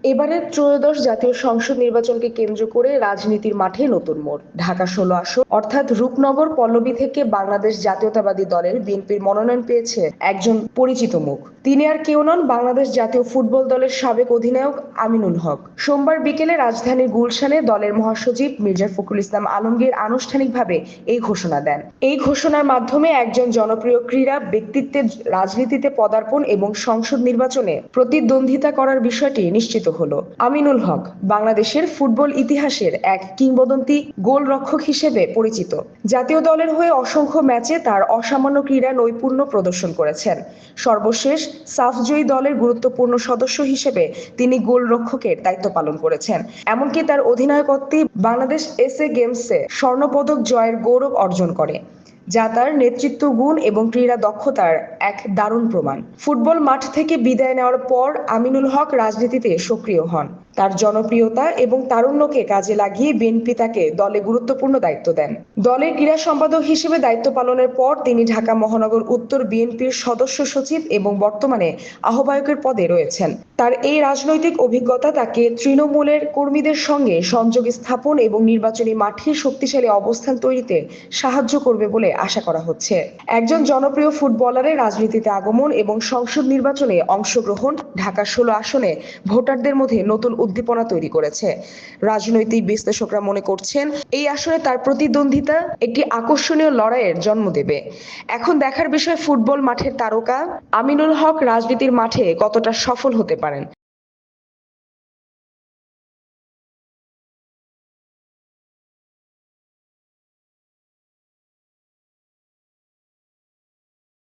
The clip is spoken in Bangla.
এবারের ত্রয়োদশ জাতীয় সংসদ নির্বাচনকে কেন্দ্র করে রাজনীতির মাঠে নতুন মোড়। ঢাকা ১৬ আসন অর্থাৎ রূপনগর পল্লবী থেকে বাংলাদেশ জাতীয়তাবাদী দলের বিএনপির মনোনয়ন পেয়েছে একজন পরিচিত মুখ। তিনি আর কেউ নন, বাংলাদেশ জাতীয় ফুটবল দলের সাবেক অধিনায়ক আমিনুল হক। সোমবার বিকেলে রাজধানীর গুলশানে দলের মহাসচিব মির্জা ফখরুল ইসলাম আলমগীর আনুষ্ঠানিকভাবে এই ঘোষণা দেন। এই ঘোষণার মাধ্যমে একজন জনপ্রিয় ক্রীড়া ব্যক্তিত্বের রাজনীতিতে পদার্পণ এবং সংসদ নির্বাচনে প্রতিদ্বন্দ্বিতা করার বিষয়টি নিশ্চিত হলো। আমিনুল হক বাংলাদেশের ফুটবল ইতিহাসের এক কিংবদন্তি গোলরক্ষক হিসেবে পরিচিত। জাতীয় দলের হয়ে অসংখ্য ম্যাচে তার অসামান্য ক্রীড়া নৈপুণ্য প্রদর্শন করেছেন। সর্বশেষ সাফজয়ী দলের গুরুত্বপূর্ণ সদস্য হিসেবে তিনি গোলরক্ষকের দায়িত্ব পালন করেছেন। এমনকি তার অধিনায়কত্বে বাংলাদেশ এসএ গেমসে স্বর্ণপদক জয়ের গৌরব অর্জন করে, যা তার নেতৃত্ব গুণ এবং ক্রীড়া দক্ষতার এক দারুণ প্রমাণ। ফুটবল মাঠ থেকে বিদায় নেওয়ার পর আমিনুল হক রাজনীতিতে সক্রিয় হন। তার জনপ্রিয়তা এবং তারুণ্যকে কাজে লাগিয়ে বিএনপি তাকে দলে গুরুত্বপূর্ণ দায়িত্ব দেন। দলের ক্রীড়া সম্পাদক হিসেবে দায়িত্ব পালনের পর তিনি ঢাকা মহানগর উত্তর বিএনপির সদস্য সচিব এবং বর্তমানে আহ্বায়কের পদে রয়েছেন। তার এই রাজনৈতিক অভিজ্ঞতা তাকে তৃণমূলের কর্মীদের সঙ্গে সংযোগ স্থাপন এবং নির্বাচনী মাঠে শক্তিশালী অবস্থান তৈরিতে সাহায্য করবে বলে আশা করা হচ্ছে। একজন জনপ্রিয় ফুটবলারের রাজনীতিতে আগমন এবং সংসদ নির্বাচনে অংশগ্রহণ ঢাকা ১৬ আসনে ভোটারদের মধ্যে নতুন উদ্দীপনা তৈরি করেছে। রাজনৈতিক বিশ্লেষকরা মনে করছেন এই আসনে তার প্রতিদ্বন্দ্বিতা একটি আকর্ষণীয় লড়াইয়ের জন্ম দেবে। এখন দেখার বিষয় ফুটবল মাঠের তারকা আমিনুল হক রাজনীতির মাঠে কতটা সফল হতে পারেন।